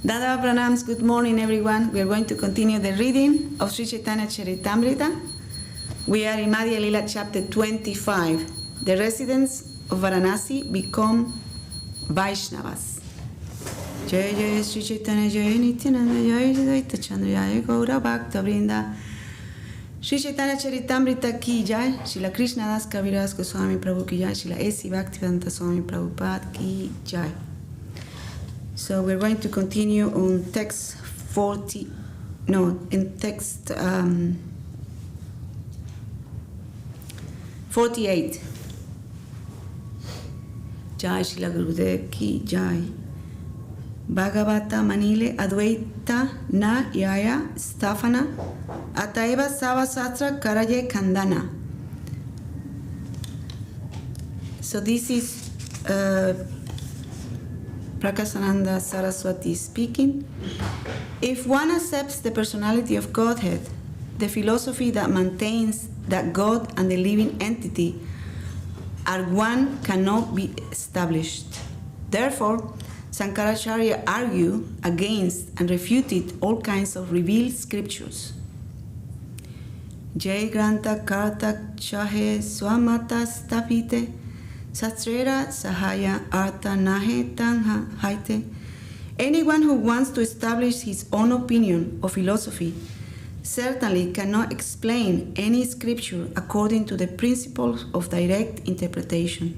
Dada Pranams, good morning everyone. We are going to continue the reading of Śrī Caitanya-caritāmṛta. We are in Madhya-līlā chapter 25. The residents of Vārāṇasī become Vaiṣṇavas. Jai Jai Śrī Caitanya Jai Nityananda Jai Advaita Chandra Jai Gaura Bhakta Vrinda. Śrī Caitanya-caritāmṛta ki Jai, Śrīla Kṛṣṇa Das Kavirājas Goswami Prabhu ki Jai, Śrīla S.C. Bhakti Swami Prabhupada ki Jai. So we're going to continue on text 48. Jai Śrīla Gurudev ki Jai. Bhagavata Manile Advaita Na Yaya Stafana Ataiva Savasatra Karaye Kandana. So this is Prakāsananda Saraswati speaking. If one accepts the personality of Godhead, the philosophy that maintains that God and the living entity are one cannot be established. Therefore, Sankaracharya argued against and refuted all kinds of revealed scriptures. Jai Granta Karta Chahe Swamata Stapite Satrera Sahaya Arta Nahe Tangha Haite. Anyone who wants to establish his own opinion or philosophy certainly cannot explain any scripture according to the principles of direct interpretation.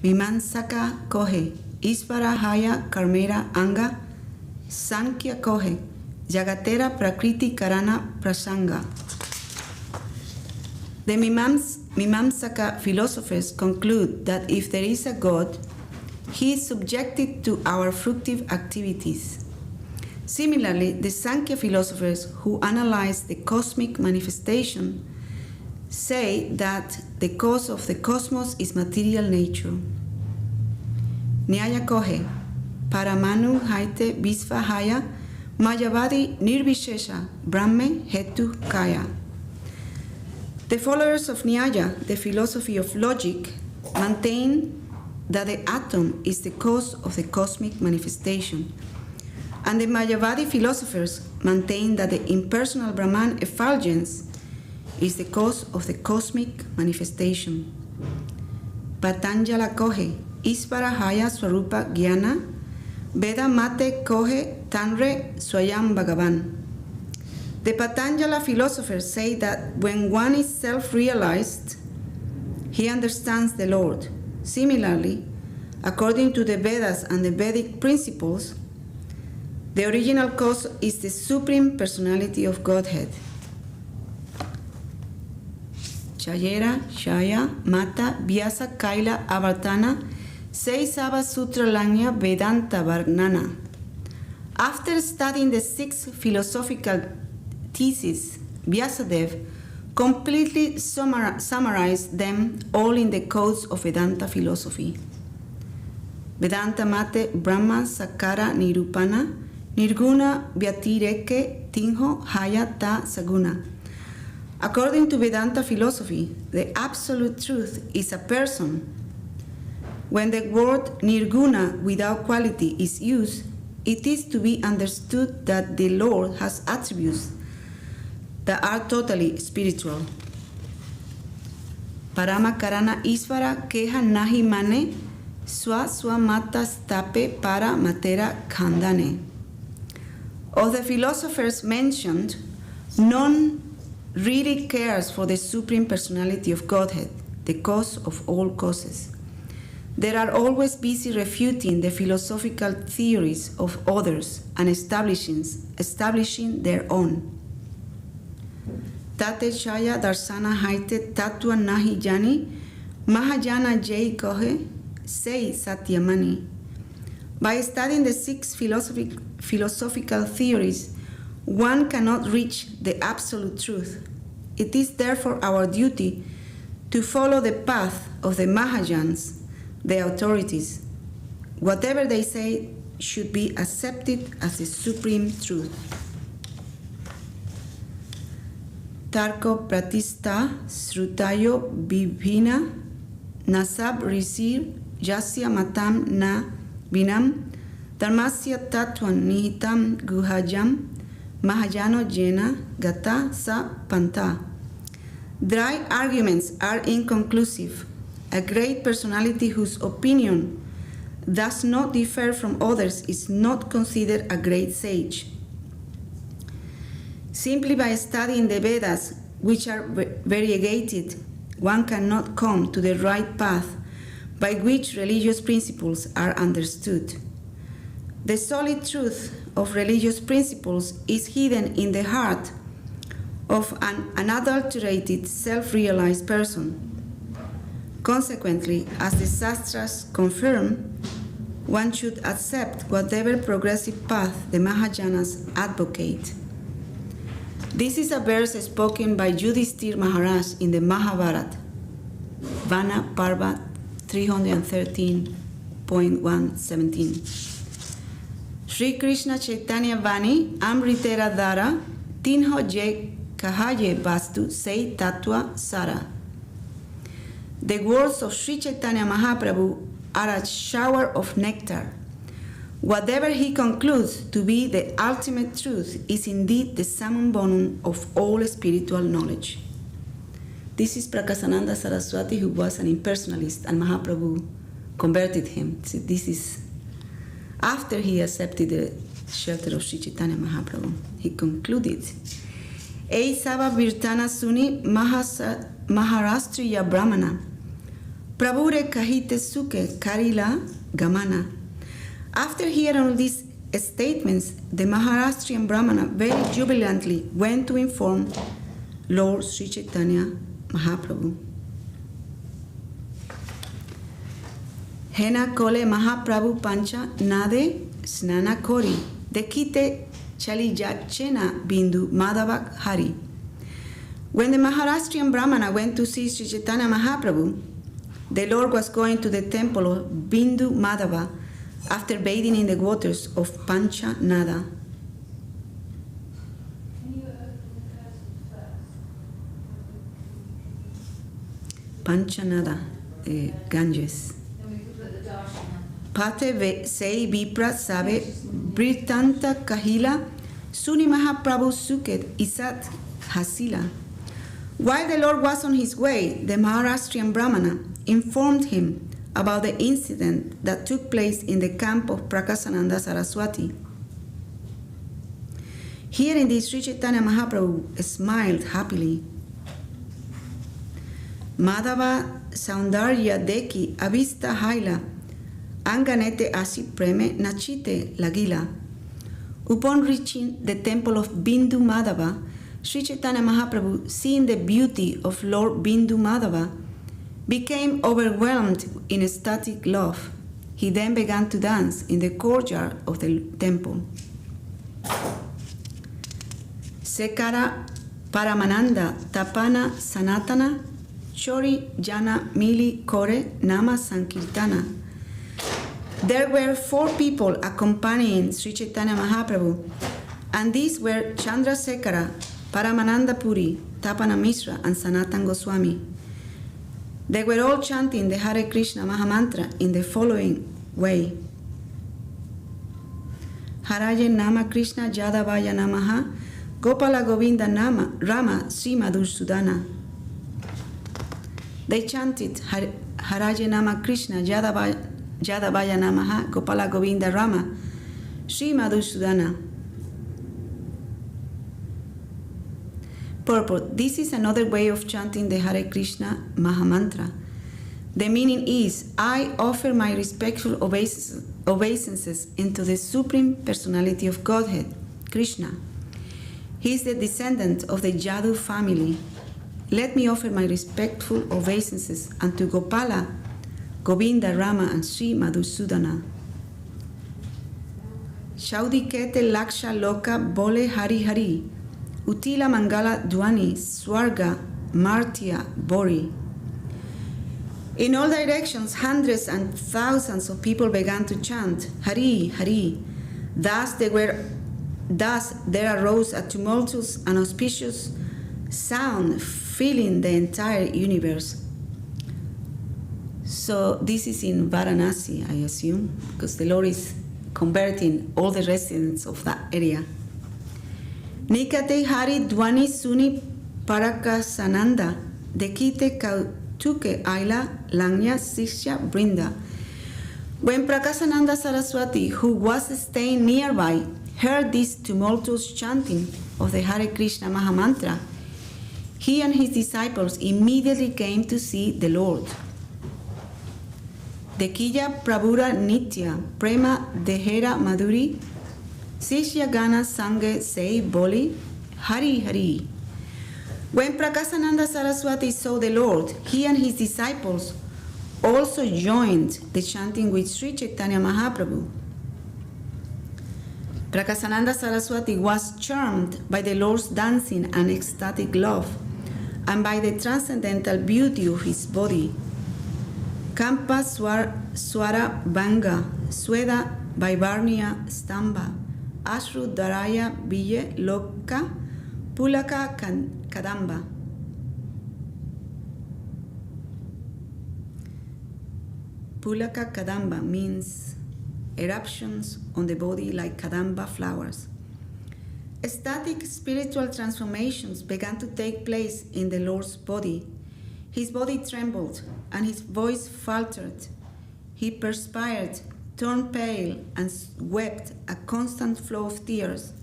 Vimansaka Kohe Isvara Haya Karmera Anga Sankhya Kohe Jagatera Prakriti Karana Prasanga. The Mimamsaka philosophers conclude that if there is a God, he is subjected to our fructive activities. Similarly, the Sankhya philosophers who analyze the cosmic manifestation say that the cause of the cosmos is material nature. Nyaya Kohe, Paramanu Haite Visvahaya, Mayavadi Nirvishesha, Brahme Hetu Kaya. The followers of Nyaya, the philosophy of logic, maintain that the atom is the cause of the cosmic manifestation. And the Mayavadi philosophers maintain that the impersonal Brahman effulgence is the cause of the cosmic manifestation. Patanjala Kohe, Isvara Haya Swarupa Jnana, Veda Mate Kohe Tanre Swayam Bhagavan. The Patanjala philosophers say that when one is self-realized, he understands the Lord. Similarly, according to the Vedas and the Vedic principles, the original cause is the Supreme Personality of Godhead. Chayera, Shaya, Mata, Vyasa, Kaila, Avartana, Seisava Sutra Lanya, Vedanta Varnana. After studying the 6 philosophical theses, Vyasadeva completely summarized them all in the codes of Vedanta philosophy. Vedanta Mate Brahma Sakara Nirupana Nirguna Vyatireke Tinho Hayata Saguna. According to Vedanta philosophy, the absolute truth is a person. When the word Nirguna without quality is used, it is to be understood that the Lord has attributes that are totally spiritual. Parama Karana Isvara Keha Nahi Mane Swa Mata Stape Para Matera Khandane. Of the philosophers mentioned, none really cares for the Supreme Personality of Godhead, the cause of all causes. They are always busy refuting the philosophical theories of others and establishing their own. Tate Chaya Darsana Haite Tatua Nahi Jani Mahajana Jai Kohe Sei Satyamani. By studying the 6 philosophical theories, one cannot reach the absolute truth. It is therefore our duty to follow the path of the Mahajans, the authorities. Whatever they say should be accepted as the supreme truth. Tarko Pratista Srutayo Vibhina Nasab Risir Jasya Matam Na Vinam Dharmasya tattvam nihitam guhajam mahayano jena gata sa panta. Dry arguments are inconclusive. A great personality whose opinion does not differ from others is not considered a great sage. Simply by studying the Vedas, which are variegated, one cannot come to the right path by which religious principles are understood. The solid truth of religious principles is hidden in the heart of an unadulterated, self-realized person. Consequently, as the Shastras confirm, one should accept whatever progressive path the Mahayanas advocate. This is a verse spoken by Yudhishthira Maharaj in the Mahabharata, Vana Parva 313.117. Śrī Krishna Chaitanya Vani Amritera Dara Tinho Je Kahaye Vastu Sei Tattva Sara. The words of Śrī Caitanya Mahaprabhu are a shower of nectar. Whatever he concludes to be the ultimate truth is indeed the summum bonum of all spiritual knowledge. This is Prakāsananda Saraswati, who was an impersonalist, and Mahaprabhu converted him. See, this is after he accepted the shelter of Śrī Caitanya Mahaprabhu. He concluded, Ei Sava Virtana Suni Maharashtriya Brahmana Prabhure Kahite Suke Karila Gamana. After hearing all these statements, the Maharashtrian Brahmana very jubilantly went to inform Lord Śrī Caitanya Mahaprabhu. Hena Kole Mahaprabhu Pancha Nade Snana Kori Dekite Chalijachena Bindu Madhavak Hari. When the Maharashtrian Brahmana went to see Śrī Caitanya Mahaprabhu, the Lord was going to the temple of Bindu Madhava after bathing in the waters of Pancha Nada. Pancha Nada, Ganges. Pate sei vipra sabe Britanta Kahila Suni Mahaprabhu Suket Isat Hasila. While the Lord was on his way, the Maharashtrian Brahmana informed him about the incident that took place in the camp of Prakāsananda Saraswati. Hearing this, Śrī Caitanya Mahaprabhu smiled happily. Madhava Saundarya Deki Avista Haila Anganete Asi Preme Nachite Lagila. Upon reaching the temple of Bindu Madhava, Śrī Caitanya Mahaprabhu, seeing the beauty of Lord Bindu Madhava, became overwhelmed in ecstatic love. He then began to dance in the courtyard of the temple. Sekara Paramananda Tapana Sanatana Chori Jana Mili Kore Nama Sankirtana. There were 4 people accompanying Śrī Caitanya Mahaprabhu, and these were Chandrasekhara, Paramananda Puri, Tapana Mishra, and Sanatan Goswami. They were all chanting the Hare Krishna Mahamantra in the following way. Haraye Nama Krishna Yadavaya Namaha Gopala Govinda Nama Rama Sri Madhusudana. They chanted Haraye Nama Krishna Yadavaya Namaha Gopala Govinda Rama Sri Madhusudana. Purport. This is another way of chanting the Hare Krishna Mahamantra. The meaning is, I offer my respectful obeisances into the Supreme Personality of Godhead, Krishna. He is the descendant of the Yadu family. Let me offer my respectful obeisances unto Gopala, Govinda, Rama, and Sri Madhusudana. Shaudikete Laksha Loka Bole Hari Hari Utila Mangala Dwani Swarga Martya Bori. In all directions, hundreds and thousands of people began to chant Hari Hari. Thus there arose a tumultuous and auspicious sound filling the entire universe. So this is in Vārāṇasī, I assume, because the Lord is converting all the residents of that area. Nikate hari dwani suni Parakasananda dekite kautuke aila langya sishya brinda. When Prakasananda Saraswati, who was staying nearby, heard this tumultuous chanting of the Hare Krishna Mahamantra, he and his disciples immediately came to see the Lord. Dekiya Prabhura Nitya Prema Dehera Madhuri Sishya Gana Sange Sei Boli Hari Hari. When Prakasananda Saraswati saw the Lord, he and his disciples also joined the chanting with Śrī Caitanya Mahaprabhu. Prakasananda Saraswati was charmed by the Lord's dancing and ecstatic love, and by the transcendental beauty of his body. Kampa Swara Banga, Sweda Vaivarniya Stamba, Ashru Daraya Biye Loka, Pulaka Kadamba. Pulaka Kadamba means eruptions on the body like Kadamba flowers. Ecstatic spiritual transformations began to take place in the Lord's body. His body trembled and his voice faltered. He perspired, turned pale, and wept a constant flow of tears,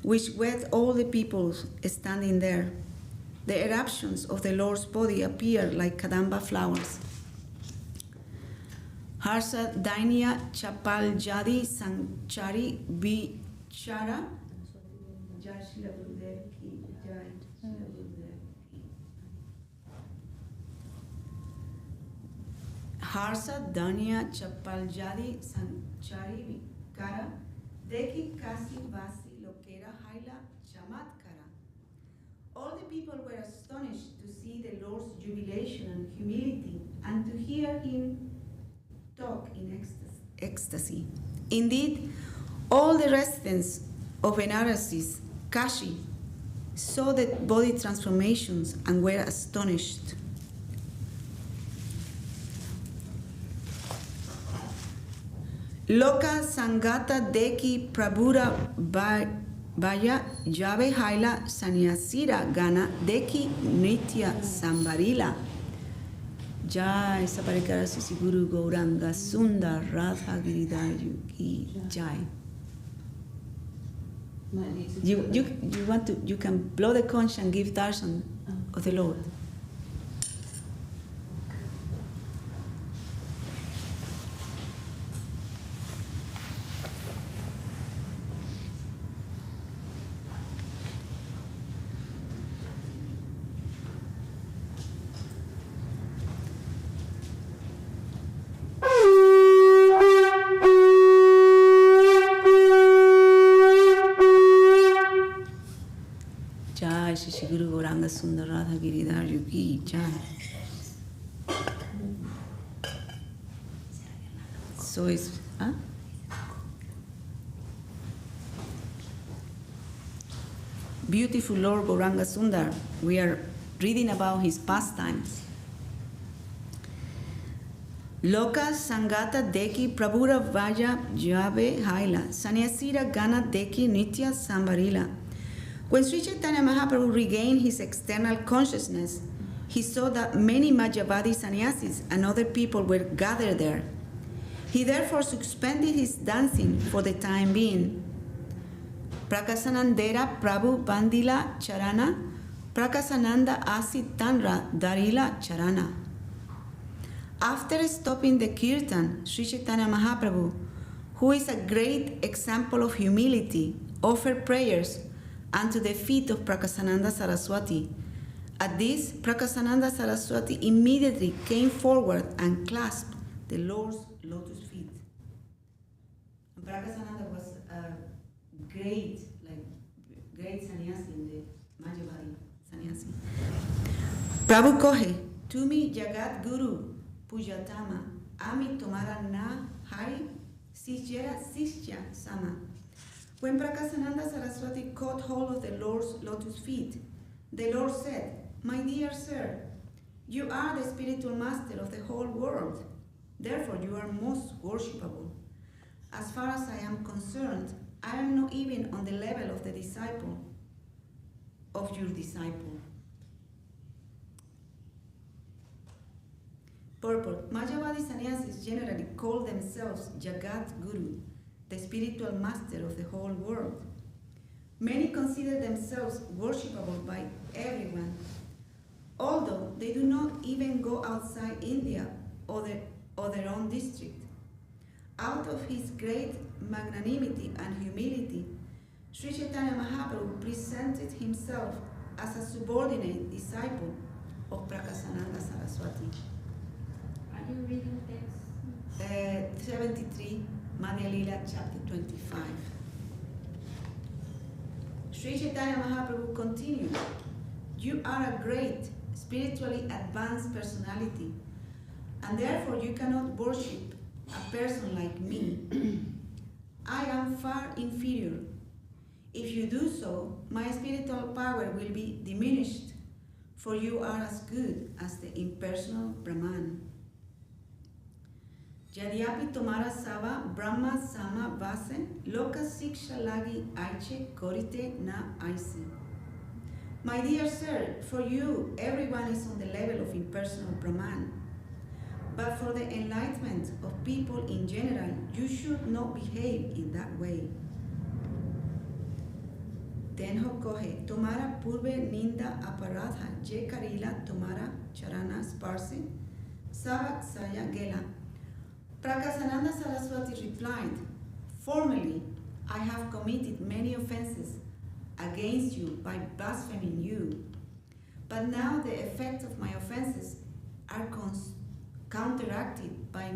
which wet all the people standing there. The eruptions of the Lord's body appeared like Kadamba flowers. Harsa Dainya Chapal Jadi Sanchari Bichara Harsa Danya Chapal Jadi Sanchari Vikara Deki Kasi Vasi Lokera Haila Chamatkara. All the people were astonished to see the Lord's jubilation and humility, and to hear him talk in ecstasy. Indeed, all the residents of Vārāṇasī, Kashi, saw the body transformations and were astonished. Loka Sangata Deki Prabhura Vaya Jave Haila Sanyasira Gana Deki Nitya Sambarila. Jai Saparikara Sisiguru Gauranga Sundar Radha Giridhara Ki Jai. You can blow the conch and give darshan of the Lord. Guru Gauranga Sundar Radha Giridhara Ki Jai. So it's beautiful Lord Gauranga Sundar. We are reading about his pastimes. Loka Sangata Deki Prabhura Vaya Jave Haila Sanyasira Gana Deki Nitya Sambarila. When Śrī Caitanya Mahaprabhu regained his external consciousness, he saw that many Mayavadi sannyasis and other people were gathered there. He therefore suspended his dancing for the time being. Prakasanandera Prabhu Bandila Charana, Prakasananda Asi Tanra Darila Charana. After stopping the kirtan, Śrī Caitanya Mahaprabhu, who is a great example of humility, offered prayers unto the feet of Prakasananda Saraswati. At this, Prakasananda Saraswati immediately came forward and clasped the Lord's lotus feet. And Prakasananda was a great sannyasi in the Mayavadi sannyasi. Prabhu kohe, Tumi Jagat Guru Pujatama, Ami Tomara Na Hari Sishya Sishya Sama. When Prakasananda Saraswati caught hold of the Lord's lotus feet, the Lord said, "My dear sir, you are the spiritual master of the whole world. Therefore, you are most worshipable. as far as I am concerned, I am not even on the level of the disciple, of your disciple. Purport. Mayavadi sannyasis generally call themselves Jagat Guru, the spiritual master of the whole world. Many consider themselves worshipable by everyone, although they do not even go outside India or their own district. Out of his great magnanimity and humility, Śrī Caitanya Mahaprabhu presented himself as a subordinate disciple of Prakāsananda Saraswati. Are you reading text? 73, Madhya-līlā, chapter 25. Śrī Caitanya Mahaprabhu continued, "You are a great, spiritually advanced personality, and therefore you cannot worship a person like me. I am far inferior. If you do so, my spiritual power will be diminished, for you are as good as the impersonal Brahman. Yadyapi tomara sava Brahma sama vase, loka siksha lagi aiche korite na aise." My dear sir, for you, everyone is on the level of impersonal Brahman. But for the enlightenment of people in general, you should not behave in that way. Tenho kohe, tomara purve ninda aparadha, je karila tomara charana sparse, savak saya gela. Prakāsananda Saraswati replied, "Formerly, I have committed many offenses against you by blaspheming you. But now the effect of my offenses are counteracted by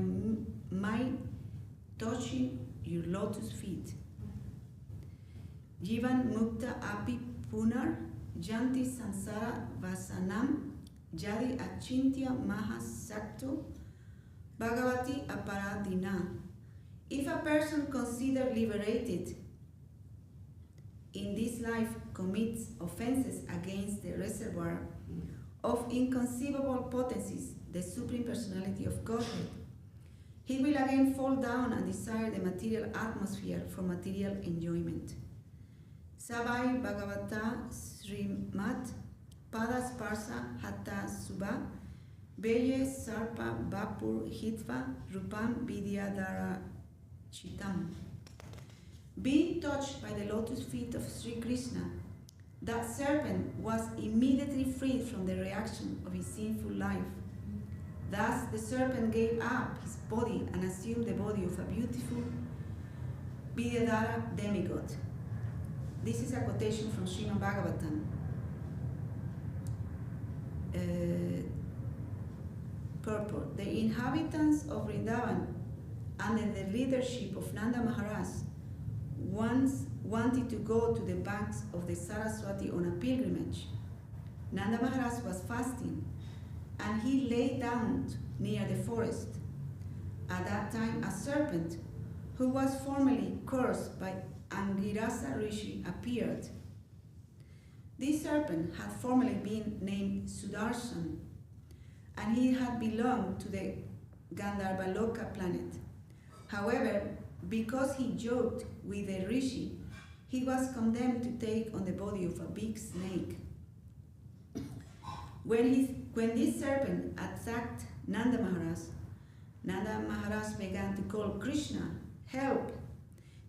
my touching your lotus feet. Jivan mukta api punar janti sansara vasanam jadi achintya mahasakto Bhagavati aparadina." If a person considered liberated in this life commits offenses against the reservoir of inconceivable potencies, the Supreme Personality of Godhead, he will again fall down and desire the material atmosphere for material enjoyment. Savai Bhagavata SCSMath Pada Sparsa Hatta Subha Beye Sarpa Vapur Hitva Rupam Vidyadara Chitam. Being touched by the lotus feet of Sri Kṛṣṇa, that serpent was immediately freed from the reaction of his sinful life. Thus the serpent gave up his body and assumed the body of a beautiful Vidyadhara demigod. This is a quotation from Srimad Bhagavatam. Purport. The inhabitants of Vrindavan, under the leadership of Nanda Maharaj, once wanted to go to the banks of the Saraswati on a pilgrimage. Nanda Maharaj was fasting, and he lay down near the forest. At that time, a serpent, who was formerly cursed by Angirasa Rishi, appeared. This serpent had formerly been named Sudarshan, and he had belonged to the Gandharvaloka planet. However, because he joked with the Rishi, he was condemned to take on the body of a big snake. When this serpent attacked Nanda Maharaj began to call Kṛṣṇa, "Help!"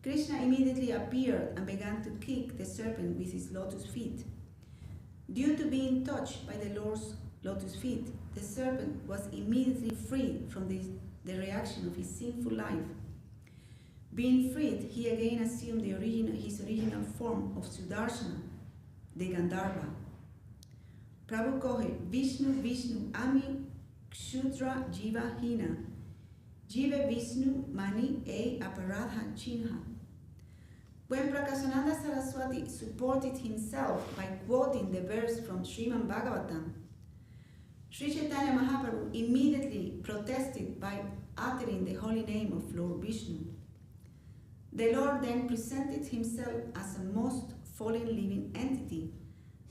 Kṛṣṇa immediately appeared and began to kick the serpent with his lotus feet. Due to being touched by the Lord's lotus feet, the serpent was immediately freed from the reaction of his sinful life. Being freed, he again assumed his original form of Sudarshana, the Gandharva. Prabhu Kohe, Vishnu, Ami Kshudra Jiva Hina, Jiva Vishnu Mani E Aparadha Chinha. When Prakāsananda Saraswati supported himself by quoting the verse from Srimad Bhagavatam, Śrī Caitanya Mahaprabhu immediately protested by uttering the holy name of Lord Vishnu. The Lord then presented himself as a most fallen living entity,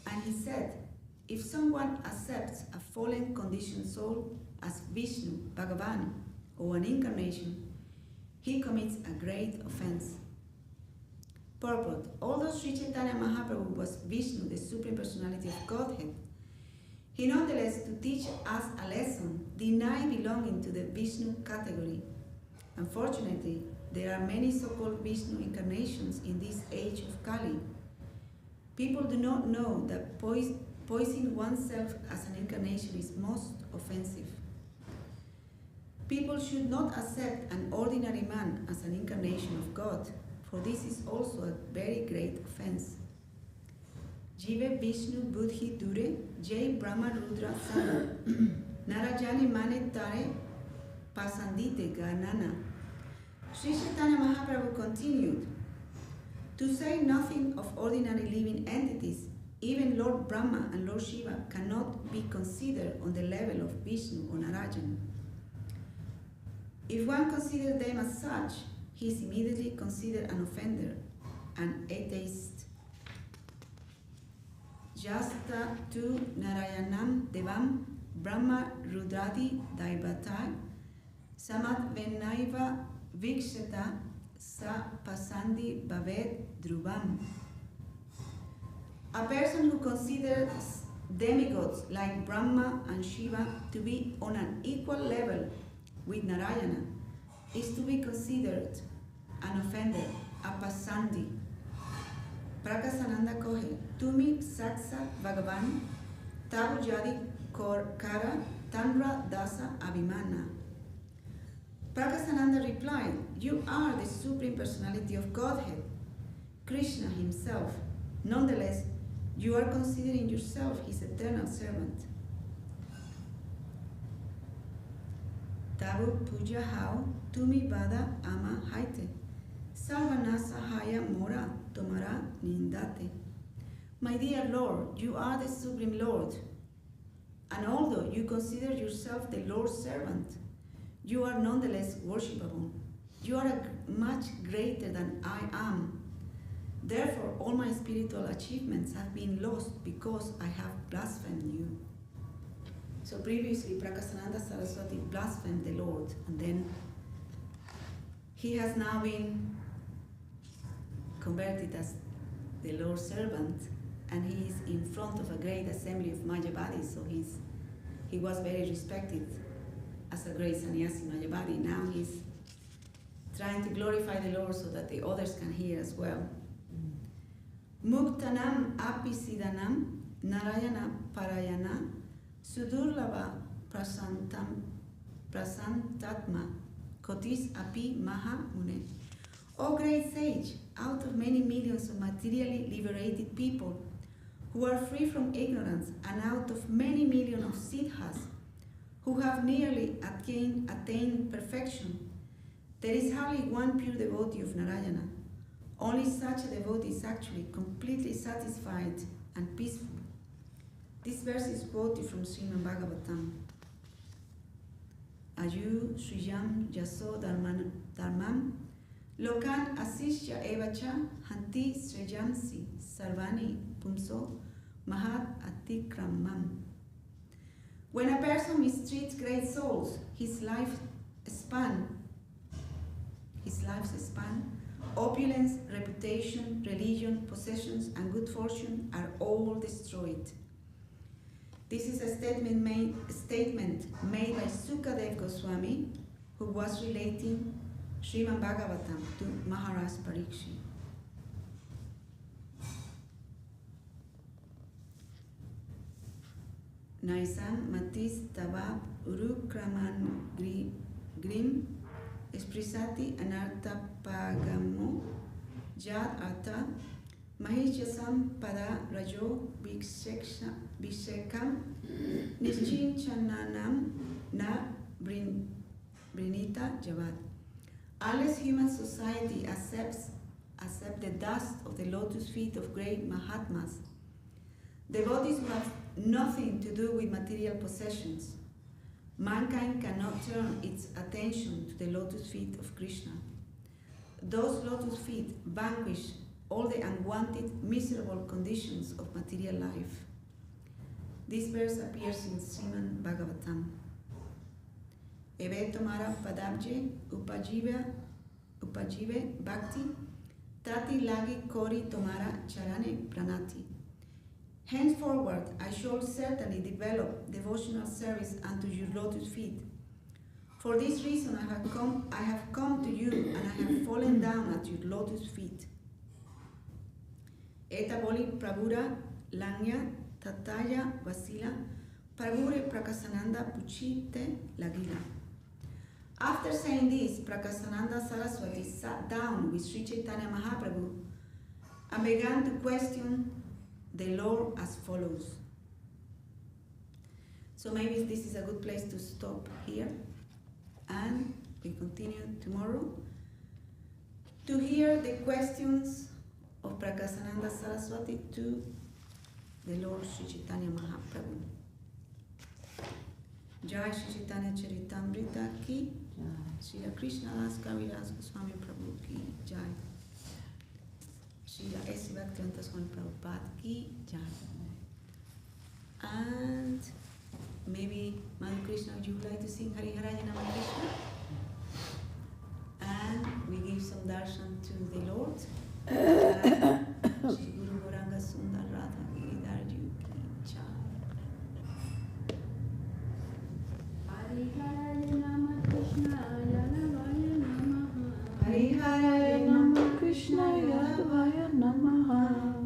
and he said, "If someone accepts a fallen conditioned soul as Vishnu, Bhagavan, or an incarnation, he commits a great offense. Purport. Although Śrī Caitanya Mahaprabhu was Vishnu, the Supreme Personality of Godhead, he nonetheless, to teach us a lesson, denied belonging to the Vishnu category. Unfortunately, there are many so-called Vishnu incarnations in this age of Kali. People do not know that poisoning oneself as an incarnation is most offensive. People should not accept an ordinary man as an incarnation of God, for this is also a very great offense. Jive Vishnu Buddhi Dure, Jai Brahma Rudra Sana, Narajani Mane Tare, Pasandite Ganana. Śrī Caitanya Mahaprabhu continued, to say nothing of ordinary living entities, even Lord Brahma and Lord Shiva cannot be considered on the level of Vishnu or Narayan. If one considers them as such, he is immediately considered an offender, an atheist. Jasta tu Narayanam Devam Brahma Rudradi Daivatai Samat Venaiva Viksheta Sa Pasandi Bhavet Dhruvam. A person who considers demigods like Brahma and Shiva to be on an equal level with Narayana is to be considered an offender, a pasandi. Prakasananda Kohe, Tumi Satsa Bhagavan, Tabu Jadi Kara Tanra Dasa Abhimana. Prakasananda replied, you are the Supreme Personality of Godhead, Kṛṣṇa himself. Nonetheless, you are considering yourself his eternal servant. Tabu Puja Hao, Tumi Bada Ama Haite, Salvanasa Haya Mora Tomara Nindate. My dear Lord, you are the Supreme Lord, and although you consider yourself the Lord's servant, you are nonetheless worshipable. You are much greater than I am. Therefore, all my spiritual achievements have been lost because I have blasphemed you. So previously, Prakasananda Saraswati blasphemed the Lord, and then he has now been converted as the Lord's servant, and he is in front of a great assembly of Mayavadis, so he was very respected as a great sannyasi Mayavadi. Now he's trying to glorify the Lord so that the others can hear as well. Muktanam api sidanam narayana parayana sudurlava prasantatma kotis api maha mune. O great sage, out of many millions of materially liberated people who are free from ignorance, and out of many millions of siddhas who have nearly attained perfection, there is hardly one pure devotee of Narayana. Only such a devotee is actually completely satisfied and peaceful. This verse is quoted from Srimad Bhagavatam. Ayu Sriyam Yaso Dharmam Lokan Asishya Evacha Hanti Srejamsi Sarvani Pumso Mahat Atikramam. When a person mistreats great souls, his lifespan, opulence, reputation, religion, possessions, and good fortune are all destroyed. This is a statement made by Sukadeva Goswami, who was relating Srimad Bhagavatam to Maharaj Parikshit. Naisam Matis Tabab Urukraman Grim Esprisati Anarta Pagamo Jad Arta Mahishasam Pada Rajo Bishekam Nischinchananam Na Brinita Javad. Unless human society accept the dust of the lotus feet of great mahātmās, devotees who have nothing to do with material possessions, mankind cannot turn its attention to the lotus feet of Kṛṣṇa. Those lotus feet vanquish all the unwanted, miserable conditions of material life. This verse appears in Srimad Bhagavatam. Eve tomara padabje upajiva upajive bhakti, tati lagi kori tomara charane pranati. Henceforward, I shall certainly develop devotional service unto your lotus feet. For this reason, I have come to you, and I have fallen down at your lotus feet. Eta boli prabhura lanya tataya vasila prabhure prakasananda puchite lagila. After saying this, Prakasananda Saraswati sat down with Śrī Caitanya Mahaprabhu and began to question the Lord as follows. So maybe this is a good place to stop here, and we continue tomorrow to hear the questions of Prakasananda Saraswati to the Lord Śrī Caitanya Mahaprabhu. Jai Śrī Caitanya-caritāmṛta ki Shri Kṛṣṇa Kavirāsa Goswami Prabhu ki Jai. Shri SCSMath Swami Prabhupada ki Jai. And maybe Madhu Krishna, would you like to sing Hari Haraya Nama Krishna? And we give some darshan to the Lord. Shri Guru Gauranga Sundar Radha Giridharju ki Jai. Hari Haraya Nama Krishna Yadavaya Namaha. Hari Haraya Nama Krishna Yadavaya Namaha.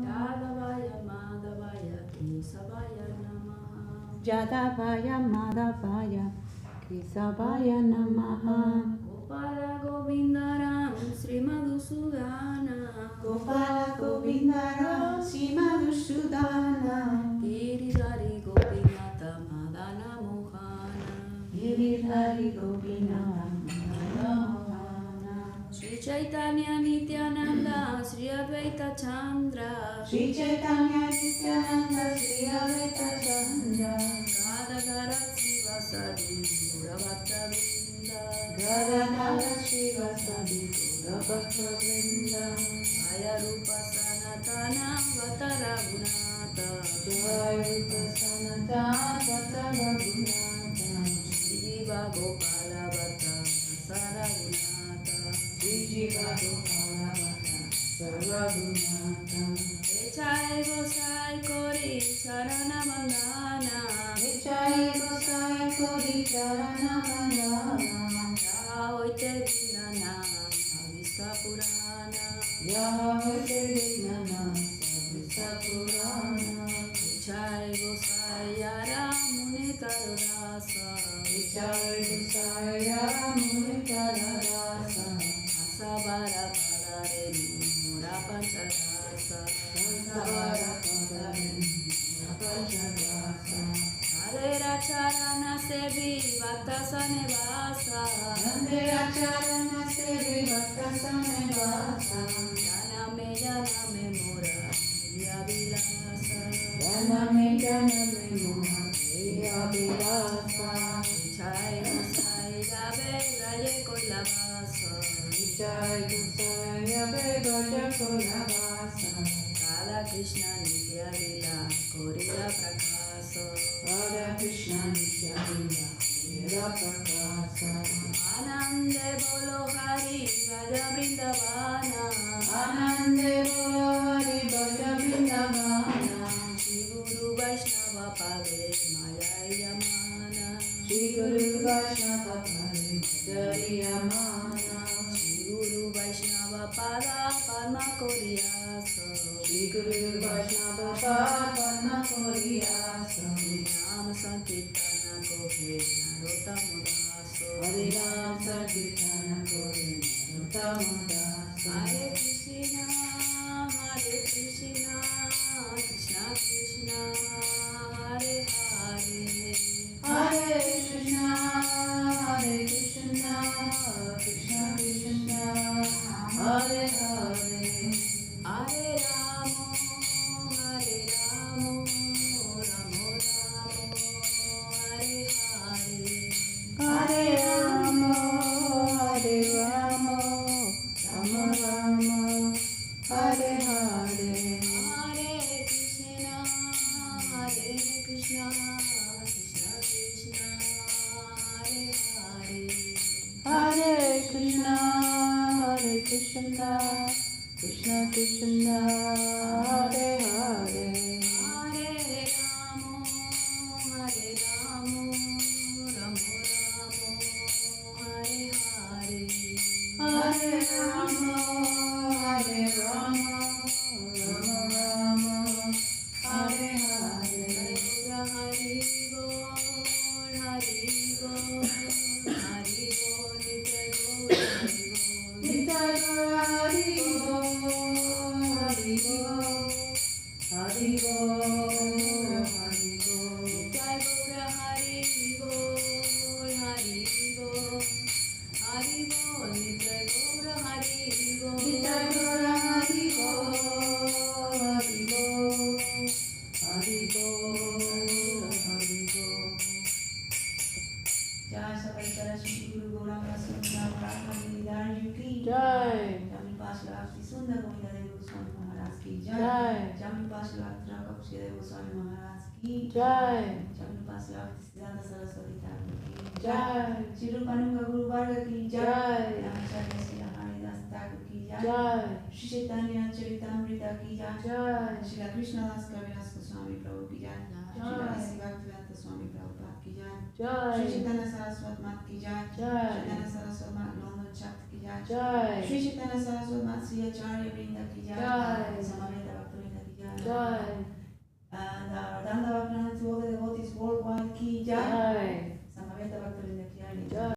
Yadavaya Madhavaya Kesavaya Namaha. Yadavaya Madhavaya Kesavaya Namaha. Gopala Govindaram Sri Madhusudana. Gopala Govindaram Sri Madhusudana. Giridhari Gopinata Madana Mohana. Giridhari Gopinata Madana. Śrī Caitanya Nityananda Śrī Advaita Chandra. Śrī Caitanya Nityananda Śrī Advaita Chandra. Gadadhara Srivasadi Gauravata Vrinda. Gadadhara Srivasadi Gauravata Vrinda. Jaya Rupa Sanatana Vatara Gunata. Jaya Rupa Sanatana Vatara Gunata. Jiva Gopala Bhatta Saragunata. Jiva Gopala Bhatta Saragunata. Echai Gosai Kori Charana Bandhana. Echai Gosai Kori Charana Bandhana. Yahoite Vinana Avisa Purana. Yahoite Vinana Avisa Purana. Echai Gosai Yara Munitara Dasa. Echai Gosai Yara Munitara Dasa. Asabara Padarenu Mura Pancharasa. Asabara Padarenu Mura Pancharasa. Adera Charana Sevi Bhattasane Vasa. Nandera Charana Sevi Bhattasane Vasa. Janame Mura Yavilasa. Janame Mura Yavilasa. Echai Gosai Gabe Raye Kolavasa. Echai Gosai Gabe Raye Kolavasa. Radha Krishna Nitya-līlā Korila Prakasa. Radha Krishna Nitya-līlā Korila Prakasa. Anande Bolo Hari Raja Vrindavana. Anande Bolo Hari Raja Vrindavana. Shri Guru Vaiṣṇava Pade Mayayamana. Shri Guru Vaiṣṇava Pade Mayayamana. Shri Guru Vaiṣṇava Pada Padma Koriyasa. Shri Guru Vaiṣṇava Pada Padma Koriyasa. Nam Sankirtana Kohe Narottam Daso. Hare Ram Sankirtana Kohe Narottam Daso. Hare Krishna, Krishna Krishna, Hare Hare. Hare Krishna, Krishna Krishna, Hare Hare. Hare Ramo, Ramo Ramo, Hare Hare. Hare Rama, Hare Rama, Rama Rama, Hare Hare. Hare Krishna, Krishna Krishna, Hare Hare. Hare Krishna, Krishna Krishna Hare Hare Hare Ramo, Hare Ramo, Ramo Ramo, Hare Hare. Hare Rama Hare Rama Rama Rama Hare Hare Hari Bol, Hari Bol, Hari Bol, Nitai Gaur Hari Bol. Hari Bol Hari Bol Hari Bol Nitai Gaur Hari Bol, Hari Bol, Hari Bol, Nitai Gaur Hari Bol. Nitai Gaur Hari Bol Hari Bol Hari Bol Hari Bol Jai Sakai Saraswati Guru Gauranga Sundar Madhya-līlā ki Jai Jami Pashlakti Sundar Govinda Devi Goswami Maharaj ki Jai. Jami Pashlakti Rakapsi Devi Goswami Maharaj ki Jai Jami Pashlakti Siddhanta Saraswati Thakur ki Jai Śrī Rupanunga Guru Varga ki Jai. Ramacharya Śrī Vārāṇasī Thakur ki Jai Śrī Caitanya-caritāmṛta ki Jai Śrī Kṛṣṇa Goswami Prabhu ki Śrī Dasi Bhakti Swami Prabhupada ki Śrī Jai Caitanya-Saraswati Math ki Jai. Caitanya-Saraswati Math London Chapter ki Jai. Śrī Caitanya-Saraswati Math Sri Acharya Vrinda ki Jai. Samaveta Bhakta Vrinda ki Jai